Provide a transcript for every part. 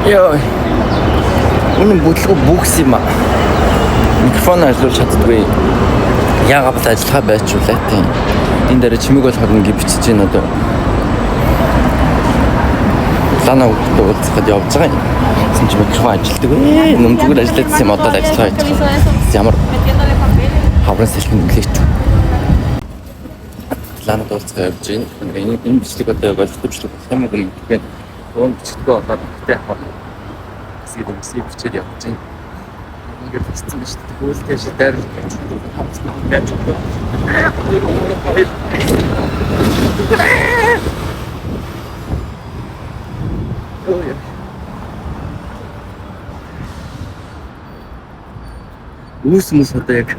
Яа. Үнэн бүтлгүй бүкс юм аа. Микрофон ажиллуулж чаддгүй. Яагаад бол ажиллагаа байчулаа тийм. Энд дээр чимэг болохоор ингэ бичиж гин одоо. Лана уулзахад явж байгаа юм. Гэсэн чи микрофон ажилтдаг. Нүмзүгээр ажиллаж юм одоо ажиллагаа хийж байгаа. Ямар хаврын сэлхэн үлээч. Лана уулзах явж гин. Энэ бичлэг одоо боловсруулах юм уу гэх юм. Өн бичлэгөө одоо тэгтээ авах. Эсвэл бичээд явж гин. Ингээд бичсэн шүү дээ. Гүйлтэй шидээр хавцсан. Үс одоо яг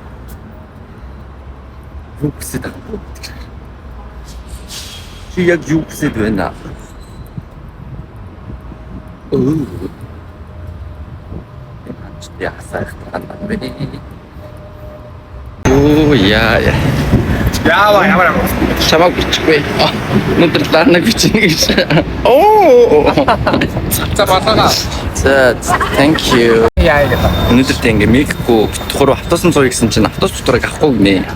юу хүсэж байгаа юм. Чи яг юу хүсэж байна? Ясах тань бэ. Оо яа. Ямар чамаг бичихгүй. Өнөөдөр ланаг бичнэ гэж. Оо. Цаасаа. Thank you. Яа. Өнөөдөр тийм микгүй битгүүр автосан цуй гэсэн чинь автос доторыг авахгүй гинэ.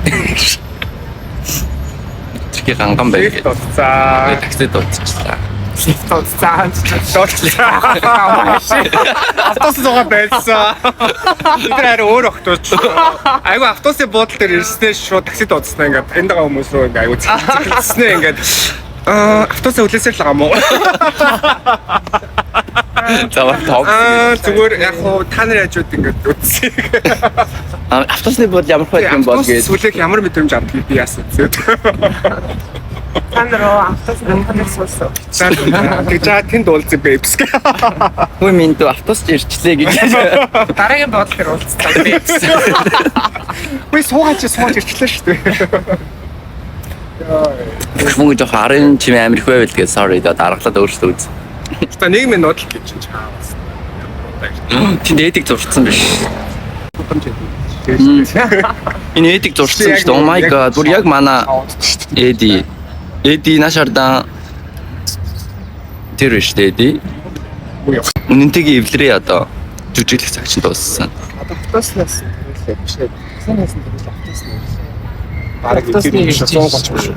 Тэрхий ганган байг. За. Такси дуудчихлаа. Тоцсан автос зугаа байсан. Тэр харин өөр охтооч. Айгу автосын буудлын дээр ирснээр шууд таксид удсан ингээд энд байгаа хүмүүс рүү ингээд айгу зэлснээ ингээд автосаа үлээсээр л байгаа мó. Заваа тоо. Зүгээр яг хуу та нар яаж үт ингээд үтсээ. Автосны буудлын ямар хөө юм бол гэж. Сүлэх ямар мэдрэмж авдаг би яасан зү. Танро автос гэнхэнэ сонсоо. Тэгж тэнд уулзсан бэбс. Хөө минь дөө автос ирчлээ гэж. Дараагийн бодлоор дээр уулзсан бэбс. Хөө суугаач ирчлээ шүү дээ. Мөнгө жоо харын чим амир хөөвэл тэгээ sorry да дараглаад өөрсдөө үз. Та нийгмийн нодол гэж чинь чаас. Тэнд эдик зурцсан биш. Энэ эдик зурцсан шүү дээ. Oh my god. Бүр яг манай Эди нашардан тэр шүү дээ Эди. Үнэнтэйг эвлэрээ одоо жүжиглэх цаг чинь дууссан. Одоо автоснаас хэлээ. Санаас нь автоснаас. Бараг тийм 130 биш.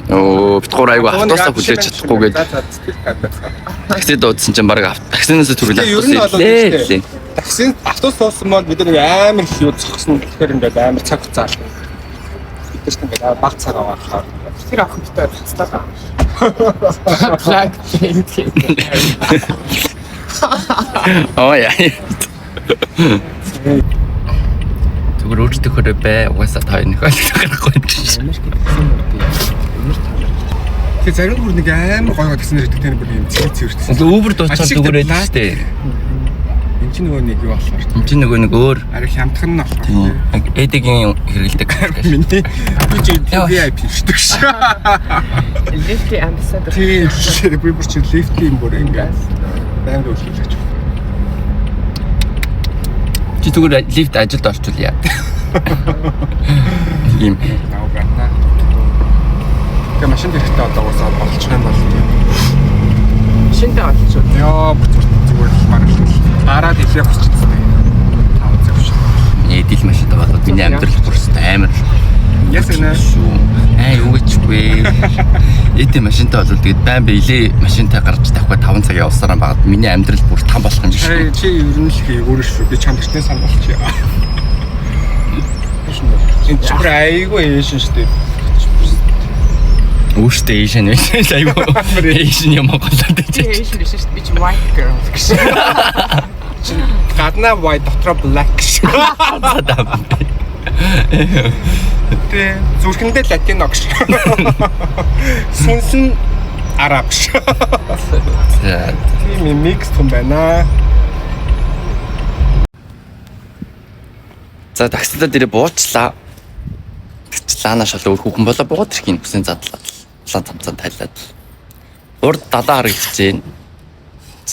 Оо битгуур айгу автосаа хүлээж чадахгүй гээд. Такси дуудсан чинь бараг таксинаас төрөл автос ирлээ. Такси автос суусан бол бид нэг амар их юу зогсон гэхээр ингээд амар цаг хугацаа. Бид ч ингээд баг цаг аваад тэр ахынтай хацлаа. Флаг тэнт. Оо яа. Тэгвэр өөртөө хөрөө бай угаасаа таа нэг ойлгохгүй юм. Тэгээ зарим бүр нэг амар гоё таксинэр идэх тэр бүр юм цэвэрчсэн. Uber дуусаад зүгээр л шүү дээ. Энд чинь нөгөө нэг юу болохоор. Энд чинь нөгөө нэг өөр ари хямдхан нь болохоор. Эдигийн хэрэгэлдэг. Миний VIP шүү дээ. Лифти амбассадор. Тийм би бүр чи лифтийн бүр ингээд баймд үйлчлэж. Чи зүгээр лифт ажилд орчуулъя. Ийм. Тэгээ машин дээрээ одоо уусаа болчих юм бол тийм. Машинтай олчих. Яа зүгээр маргааш. Гараад илээ босчихсон. Тав зөвш. Эдил машинтай болоод миний амьдрал бүрсэн амар. Ясна. Юу гэчгүй. Эдил машинтай болоод тэгээд байн бэ илээ машинтай гарч тавхаа 5 цаг явсараа багт миний амьдрал бүр там болох юм шиг. Чи ер нь л хийгүүр шүү. Би чамд ч санал болчих. Энэ ч айгүй эшин шүү дээ. Өөртөө эшин байсан айгүй. Эшин юм голоод байж. Эшин биш шүү дээ. Би ч white girl гэж. Гадна white дотроо black шүү. Тэ зүрхэндээ латино гэж. Сүнс нь араб шүү. Тийм микс юм байна. За таксидаа дээрээ буучлаа. Лана шал өөр хүүхэн болоо бууд ирэх хүсэн задлаа. Лан цамцаа тайлаад. Урд дадаа харагдаж байна.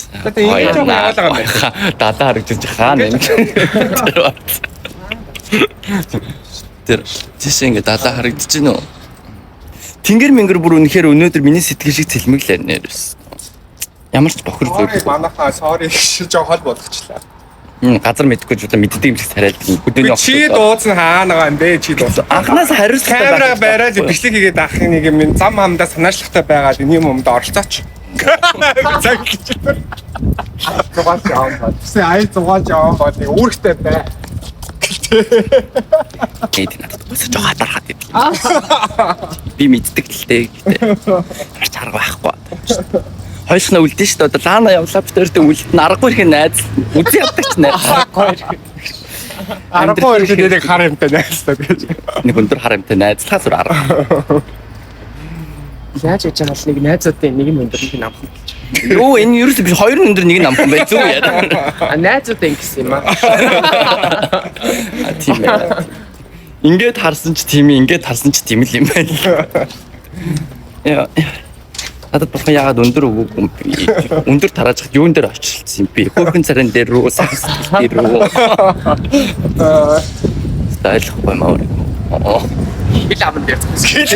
Тэгээд энэ жоо яагаад байгаа юм бэ? Дадаа харагдаж хаана юм. Тэр тийш ингэ дадаа харагдаж байна уу? Тэнгэр мэнгэр бүр үнэхээр өнөөдөр миний сэтгэл шиг цэлмэглээ нэрс. Ямар ч бохор зүйл. Манайхаа sorry гэж жоо хол болгочлаа. Газар мэдгүй ч удаа мэддэг юм шиг тариад бүдүүний Чи дуусан хаана байгаа юм бэ? Чи дуусан. Анханаас хариуцлагатай камера бариад бичлэг хийгээд авах нэг юм зам хамдаа санаачлагтай байгаад энэ юмд оролцооч. Цаг гэж. Зугааж яваа бол. Тэсээ ай зугааж яваа бол үүрэгтэй бай. Гэт надад өсөж байгаа дарахад идэв. Би мэддэг л дээ. Харж арга байхгүй. Хоёулахна үлдэн шүү дээ. Одоо лаана явлаа битэртэй үлдэн аргагүй ихэн найз. Үзий явдаг ч найз. Аргагүй ихэн нэг хар юмтай найзтай гэж. Нэг өндөр хар юмтай найзлахаас өөр арга. Яаж яж байгаа л нэг найзуудын нэг юм өндөр нэг намхан гэж. Юу энэ юу ч би хоёр өндөр нэг намхан бай зүг яа. Найзуудын гэсэн юм аа. Тийм ээ. Ингээд харсан ч тийм ингээд харсан ч тийм л юм байна. Яа. Надад бурхан яагаад өндөр өгөөгүй юм бэ? Өндөр тарааж хад юун дээр очилцсан юм бэ? Хөөрхөн царин дээр рүү, сагсдал дээр рүү. Стайлхгүй маа. Хил амн дээр зогсож.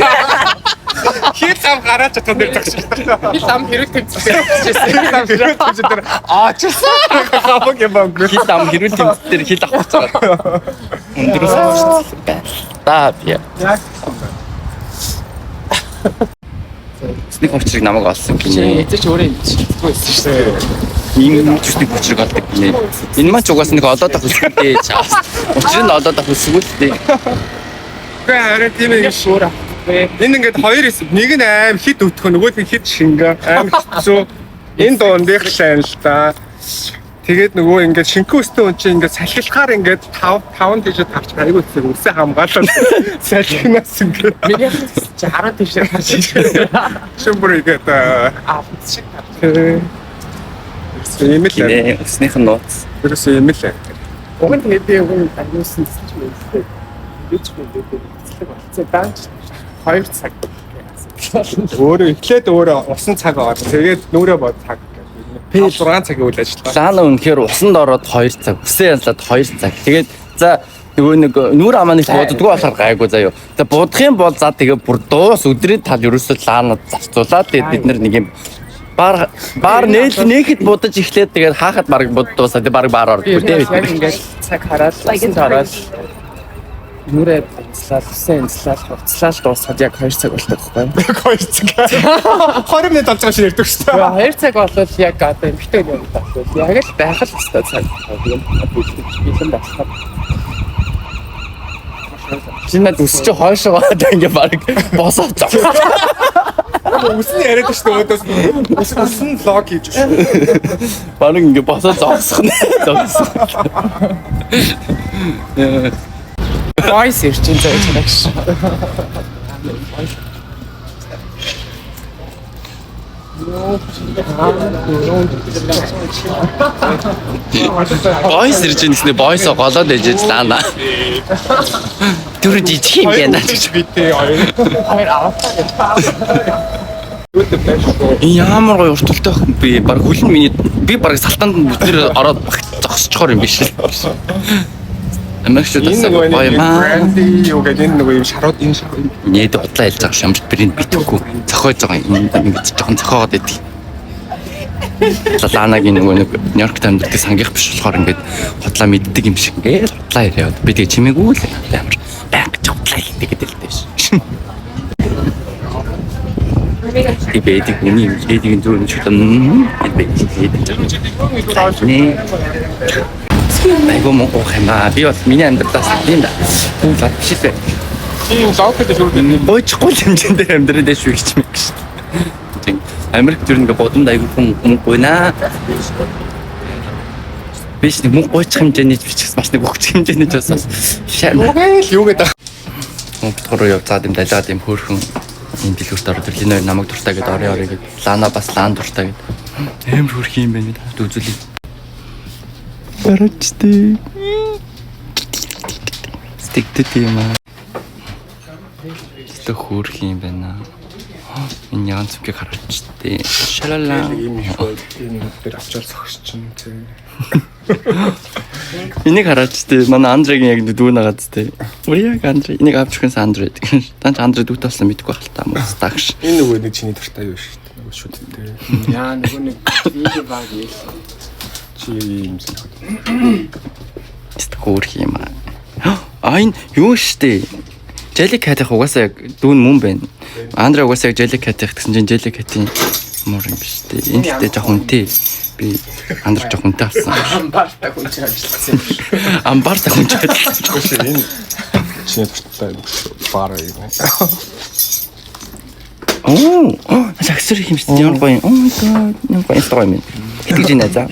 Хит зам гараад чадсан дээр зогсож. Хил ам хэрэг тэмцсэн. Хит зам хэрэг гэж дээр аачихсан. Хаваг юм байна. Хил ам хэрүүл тэмц дээр хил авах цагаар. Өндөрөөс очилцсан байна. Та би. Нэг очрыг намайг олсон гинэ. Эцэж өөрөө юм чигдгүй байсан шүү дээ. Ийм чүсний очрыг олдог гинэ. Энэ маань ч угаас нэг олоод авах үсгүүтэй чаас. Учир нь олоод авах үсгүүтэй. Гэ арай тийм ээ шуура. Энэ ингээд хоёр хэсэг. Нэг нь аим хит өтгөх, нөгөөх нь хит шингэ. Аим хэцүү. Энэ дуундих шайн л та. Тэгээд нөгөө ингээд шинхүү өстэй хүн чинь ингээд салхилахаар ингээд 5 тийш тавч айгуу зүг үсээ хамгаалаад салхинаас ингээд Миний чи хараад тийш харж байна. шимбэр ингээд Шиг тав. юм л Гинэ. Өснийх нь нууц. ерөөс юм л Уг нь тэгээд би уг нь аюусан ч юм уу. Би ч юм уу хэцлэг болцсон. Данч 2 цаг. өөрөө эхлээд өөрөө усан цаг аваад тэгээд нүрээ бод цаг. 6 цагийн үйл ажиллагаа. Лаана үнэхээр усанд ороод 2 цаг, үсээ янзлаад 2 цаг. Тэгээд за нөгөө нэг нүүр амааныг бууддаггүй болохоор гайгүй заяа. За буудах юм бол за тэгээ бүр дуус өдрийн тал ерөөсөө лаанад зарцуулаад тэгээд бид нар нэг юм баар нээхэд будаж эхлээд тэгээд хаахад баг буддуусаа тэгээд баг баар ордгүй Яг тийм. ингээд цаг хараад лагийн хараад нүрээ цлал, үсэн цлал, хуцлал дуусаад яг 2 цаг болдог байхгүй. 2 цаг. 20 минут болж байгаа шиг ярьдаг шүү дээ. 2 цаг болвол яг одоо эмхтэй юм болвол яг л байх л хэвээр цаг. Тийм бэлэн басах. Чиний үсч хойшоо ингээ баг босоод зав. Үсний яриад шүү дээ өөдөөс. Үсэн лог хийж шүү. Баг ингээ босоод зогсох нэ. Зогсох. Voice ирчин заяа гэж. Бойс ирж ирсэн бойсоо голоод ээжэж лаана. Тэр жижиг юм байна гэж битээ Хоёр аваад. ямар гоё уртултай байх юм би баг хөлн миний би баг салтанд бүтээр ороод зогсчихоор юм биш л. Америкчууд энэ асаа гоё маа. бренди юу гэдэг энэ нөгөө юм шарууд энэ шарууд. Нээд бодлоо ялж байгаа шамж брэнд битгэхгүй зохиож байгаа юм ингэж жоохон зохиогоод байдаг. Ланагийн нөгөө нэг Нью-Йорк таймддаг сангийнх биш болохоор ингээд хотлоо мэддэг юм шиг ингээд хотлоо яриад би тэгээ чимээгүй л амар банк хотлоо хийдэг гэдэг л дээ. Ибэдэг миний эдийн зүрх чөлөн ибэдэг. Нэ. Айгу мөнгө хэмаа би бол миний амьдралаас тийм да. Хүн фатшилээ. Тийм лог гэдэг үү? Боочгүй хэмжээнд амьдрал дэш үгч мэг шүү. Тийм. Америк төр ингээ бодонд айгу хүн мөнгө байна. Биш нэг мөнгө бочих хэмжээний бичих маш нэг өгч хэмжээний ч бас шаа. Угаал юу гэдэг. Мөнгө явцаад юм далаад юм хөөрхөн энэ дэлгүүрт ороод ирлээ нэр намайг дуртай гэдээ орой гэд лана бас лаан дуртай гэд амар хөрх юм байна гэд үзүүлээ. Барачтэй. Стиктэй юм аа. Тэ хөрх юм байна. Энэ яан цэвгийг харагдчихтэй. Шалалаа. Ийм шүү. Энэ дээр авчаар зогсчихно тийм. Энийг хараач тий. Манай Андрегийн яг дүүн агаад тий. Үрийг Андре. Энийг авч өгсөн Андре. Танч Андре дүүт болсон мэдгүй хальтаа мөн стагш. Энэ нөгөө нэг чиний дуртай юу шүү дээ. Нөгөө шүү дээ. Яа нөгөө нэг видео баг ийм. Чи юм зүйл. Хөөх юм аа. Энэ юу штэ. Jellycat-ийн угаасаа яг дүүн мөн байна. Андра угаасаа яг Jellycat гэсэн чинь Jellycat-ийн мөр юм биш үү? Энэ ихтэй жоохон үнэтэй. Би Андра жоохон үнэтэй авсан. Амбартай хүн ч ажилласан. Амбартай хүн ч ажилласан. Биш энэ чиний дуртай бар юм. Саксэр хэмжсэн ямар гоё. Oh my god. Ямар гоё гоё юм. Итгэж байна за.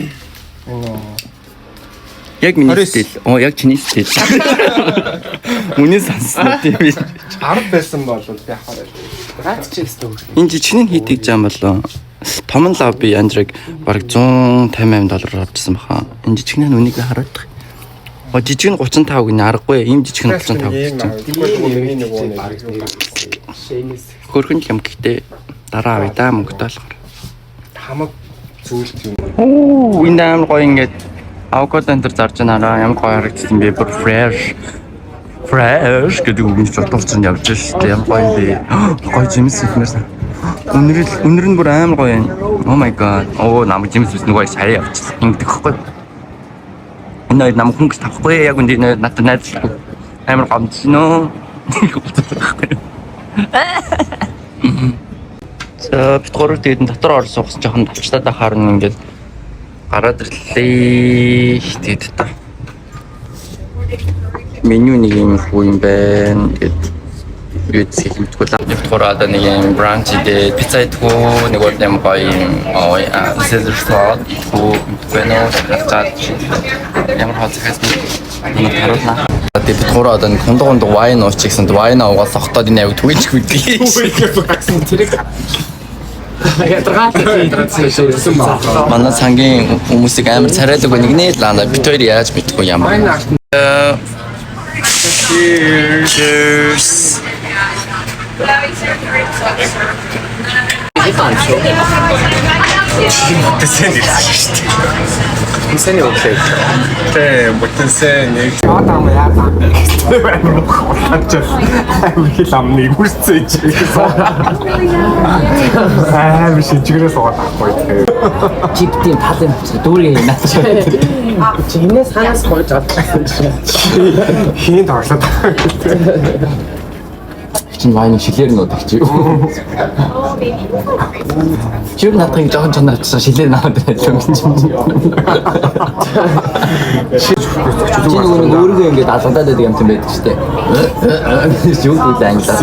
Яг миний стил. Яг чиний стил. Үнэ сонсноо тийм би. 10 байсан бол би ахаарай. Гац ч өстөө. Энэ жичгний хийх гэж юм болоо. Том лав би Андрыг бараг $158 авчихсан баха. Энэ жичгний үнийг хараад. Жижиг нь 35 гинэ аргагүй. Ийм жижиг нь 35 гэж байна. Хөрхөн юм гэхдээ дараа авъя да мөнгөтэй болохоор. Хамаг зүйлт юм. Энэ амар гоё ингээд авокадо энэ төр зарж байна. Ямар гоё харагдсан бэ? Бүр fresh гэдэг үг нь ч дурдсан явж штэ. Ямар гоё бэ? Гоё жимс ихнээс. Өнөр нь бүр амар гоё юм. Oh my god. Намайг жимс үс нөгөө сая явчихсан. Ингэдэг хөхгүй. Энэ намайг хүн гэж тавхгүй яг үндэ надад найзлаа. Амар гомдсон. Бид гурав тэгээд дотор орсон ухс жоохон тавчтаад харна ингээд гараад ирлээ. Тэгээд та. Меню нэг юм хүү юм байна. Тэгээд юу зэх юм тгүүлээ. Бид гурав одоо нэг юм бранч дээр пицца идэх нэг бол юм гоё юм. Caesar salad bueno ямар хацгаас нэг харуулна. Тэгээд бид гурав одоо нэг хундаг вайн уучих гэсэн. Вайн уугаад сохтоод энэ аяг түгэж мэдээ. Тэрэг Манай сангийн хүмүүсийг амар царайлаг нэгнээ лаана бит хоёр яаж мэдхгүй юм. Cheers. Тэсэний өглөө. Бүтэнсэн нэг таам яа таам. хэл амны үрцээж. Биш чигээрээ суугаад авахгүй тэгээ. Чиптийн талын дүүрийн наач. Чинээс ханаас гойж авчихсан чинь. Хийн тоорлоод. Чин вайн шилээр нуудах чи юу? Чи надад жоохон чанар авчихсан шилээр наваад байлаа гэж юм. Чи өөрийгөө ингэж алгадаад байдаг юм байдаг шүү дээ. Юу гэдэг англиар.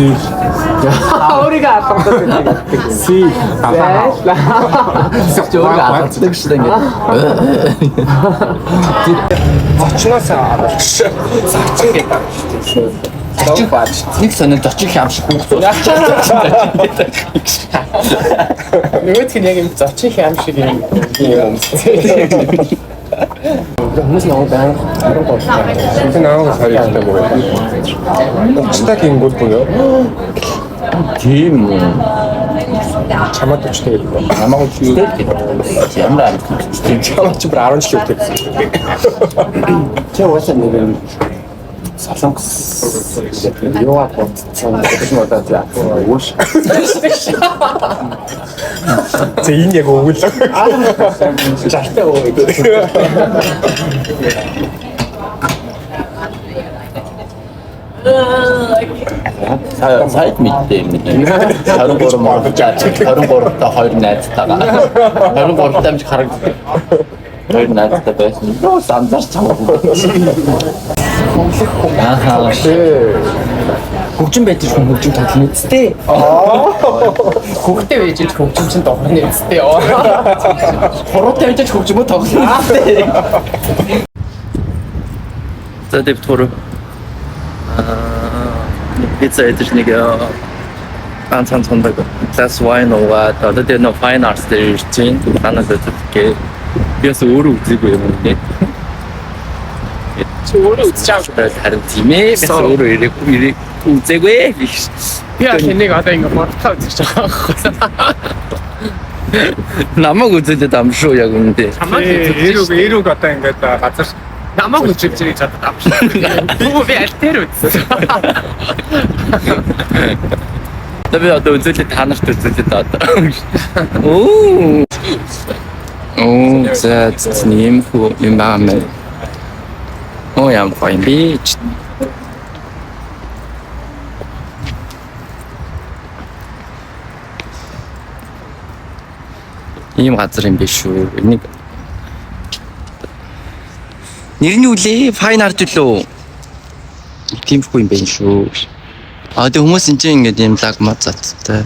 Өөрийгөө алгадаад байдаг. Си. Өөрийгөө алгаддаг шүү дээ ингэж. Зочноос зарчин гэдэг. Зочин бааж. Нэг сонир зочин хям шиг хүүхдүүд. Нөгөө тийм яг юм зочин хям шиг юм. Хүмүүс яа байн харин гоолаа. Шинэ нааг харагддаг байна. Учтаг ингүүл буюу. Тийм үү. Чамд учтай юм. Намайг үгүй гэдэг. Ямар амт. Чамд ч бүр 10 жил үгүй. Чи уусаа нэг юм солонгос юугаа бодсон гэж бодоод яа. Ууш. Тэ энэ яг өгөл. Жартай уу. Сайд мэдээ юм. 23 моргож аач. 23-та 2 найзтайгаа. 23-та амж харагддаг. 2 найзтай байсан. Нөө санзар чамаа. Ахаа. Хөгжим байж хүн хөгжим тоглоно үстэй. Хүүхдээ байж л хөгжим чинь тоглоно үстэй. Хороотой байж хөгжмөө тоглоно үстэй. За дэвт хороо. Pizza идэж нэг ганцхан цондог glass wine уугаад одоо тэр нэг fine arts дээр ирж чинь танаас өдөртөө яс өөрөө үзээгүй юм нэ. Чи өөрөө үзэж байгаа. Харин тийм ээ. Бас өөрөө ирэх үзээгүй. Би яг одоо ингэ мартаа үзэж байгаа. Намайг үзээд амшуу яг үнэндээ. Эрүүг одоо ингээд газар Намайг үзэж ирж чадаад авчихсан. Би аль дээр үзсэн. Би одоо үзүүлээ та нарт үзүүлээ одоо. Оо. Оо, за тийм хөө юм байна. Оо яам файн бич. Ийм газар юм биш шүү. Энийг нэр нь үлээ файн арт үлээ. Тиймгүй юм байна шүү. Тэг хүмүүс энэ чинь ингээд юм лаг мацаттай.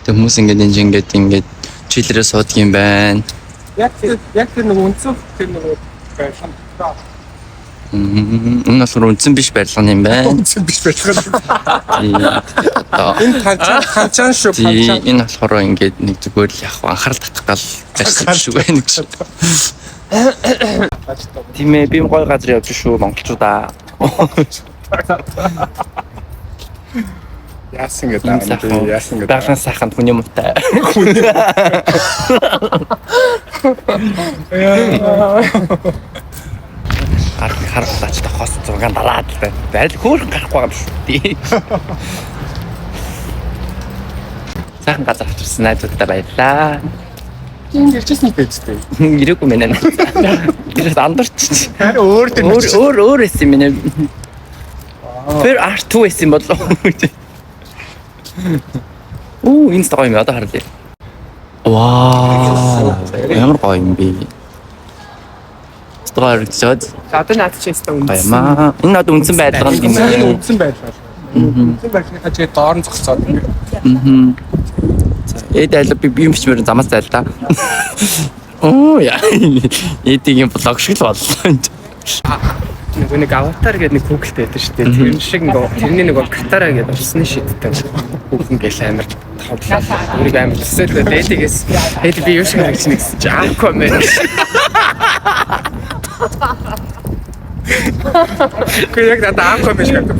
Тэг хүмүүс ингээд чилэрээ суудаг юм байна. Яг тэр нэг үнцэн тэр нэг байсан. Энэ бол үнцэн биш барилга юм байна. Үнцэн биш байлгаа. Энэ танчаан шүү. Энэ болохоор ингээд нэг зүгээр л яг анхаарал татах гал байсан шүү байна гэж. Тийм ээ, би гоё газар явж шүү монголчуудаа. Яасан гэдэг. Баглан сайхан хүний муутай. Харахлаач та хос зургаан дараад л байна. Барил хөөрхөн гарахгүй юм шүү дээ. Сайхан газар авчирсан найзуудтай баярлаа. Тийм ирчихсэн байцтэй. Ирээгүй мэнэ. Тэрээс андуурч. Харин өөр эсэм мэнэ. Тэр R2 эсэм болов. Оо, энэ стагаа юм одоо харлаа. Вау. Ямар гоё юм бэ. Стагаа ирчээд. Одоо наад чинь өстө үнсэн. Баямаа. Энэ одоо үнсэн байлгаа юм байна. Үнцэн байлгаа. Үнцэн байлгын хажээ доор нь зогсоод байна. Эдэл би юм бичмээр замаас зайлаа. Оо яа. Эдийн блог шиг л боллоо. Нэг аватар гэдэг нэг Google дээр шүү дээ. Тэр шиг тэрний нэг катара гэдэг усны шидтэй хүүхэн гэл амар тоглоо. Өөрийг амар өсөөл дээдгээс дээд би юу шиг хэрэгч нэгсэн чи аахгүй мэн. яг надад аахгүй биш гэдэг.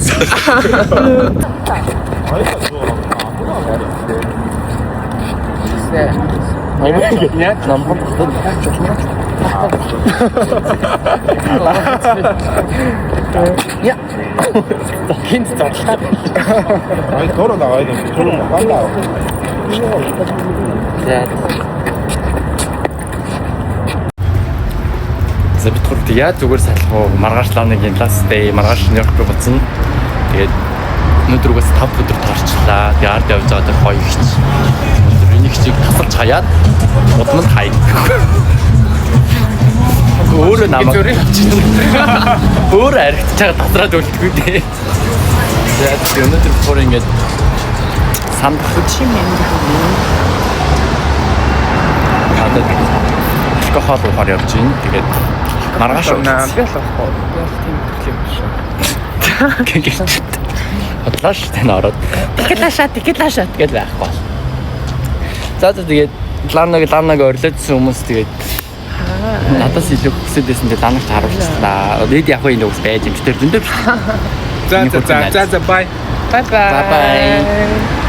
Нет, нам Ja. Kind зодлоо. Ай төр наваад төр наваа. За бид гурав яа зүгээр салах уу? Маргааш лааныг ласт day маргааш нэрхгүй болсон. Тэгээд өнөөдөр угаас 5 өдөр таарчлаа. Тэгээд ард явж байгаа хоёр ихч. Өнөөдөр энийг чиг тасалж хаяад удманд хайд. Өөрөө намайг өөрөө аригч чагаа татраад үлдгүй дээ. Тэгээд өнөөдөр бүр ингэж санд хүч юм энэ. Одоо алкохол уугаар явж байна. Тэгээд маргааш наа би л ахгүй. Би л тийм юм шүү. Хотлоош тань ороод тикэлашаа гэж байхгүй. За тэгээд ланаг орлоодсэн хүмүүс тэгээд надаас илүү хүсэж байсан дээр ланагт харуулчихлаа. Бид яг энэ үс байж юм ч тэр зөндөө биш. За бай. Bye bye.